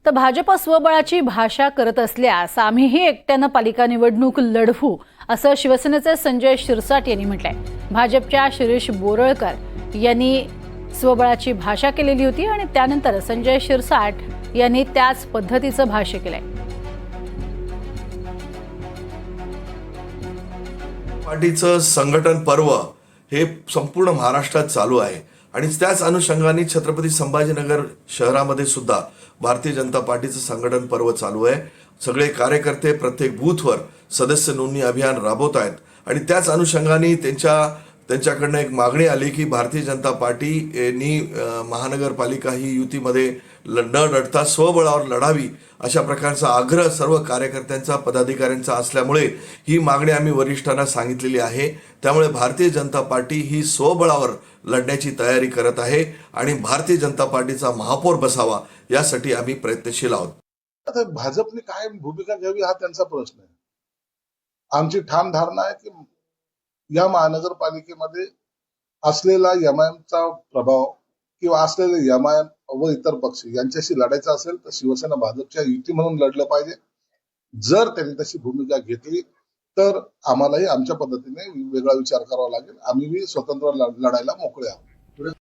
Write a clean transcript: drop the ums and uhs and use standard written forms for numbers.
तर भाजप स्वबळाची भाषा करत असल्यास आम्हीही एकट्यानं पालिका निवडणूक लढवू असं शिवसेनेचे संजय शिरसाट यांनी म्हटलंय। भाजपच्या शिरीष बोरळकर यांनी स्वबळाची भाषा केलेली होती आणि त्यानंतर संजय शिरसाट यांनी त्याच पद्धतीचं भाष्य केलंय। पार्टीचं संघटन पर्व हे संपूर्ण महाराष्ट्रात चालू आहे आणि त्याच अनुषंगाने छत्रपती संभाजीनगर शहरामध्ये सुद्धा भारतीय जनता पार्टीचं संघटन पर्व चालू आहे। सगळे कार्यकर्ते प्रत्येक बूथवर सदस्य नोंदणी अभियान राबवत आहेत आणि त्याच अनुषंगाने त्यांच्याकडनं एक मागणी आली की भारतीय जनता पार्टी यांनी महानगरपालिका ही युतीमध्ये न लढता स्वबळावर लढावी अशा प्रकारचा आग्रह सर्व कार्यकर्त्यांचा पदाधिकाऱ्यांचा असल्यामुळे ही मागणी आम्ही वरिष्ठांना सांगितलेली आहे। त्यामुळे भारतीय जनता पार्टी ही स्वबळावर लढण्याची तयारी करत आहे आणि भारतीय जनता पार्टीचा महापौर बसावा यासाठी आम्ही प्रयत्नशील आहोत। आता भाजपने काय भूमिका घ्यावी हा त्यांचा प्रश्न आहे। आमची ठाम धारणा आहे की या महानगरपालिकेमध्ये असलेला एमआयएमचा प्रभाव किंवा असलेले एमआयएम व इतर पक्ष यांच्याशी लढायचं असेल तर शिवसेना भाजपच्या युती म्हणून लढलं पाहिजे। जर त्यांनी तशी भूमिका घेतली तर आम्हालाही आमच्या पद्धतीने वेगळा विचार करावा लागेल। आम्ही स्वतंत्र लढायला मोकळे आहोत।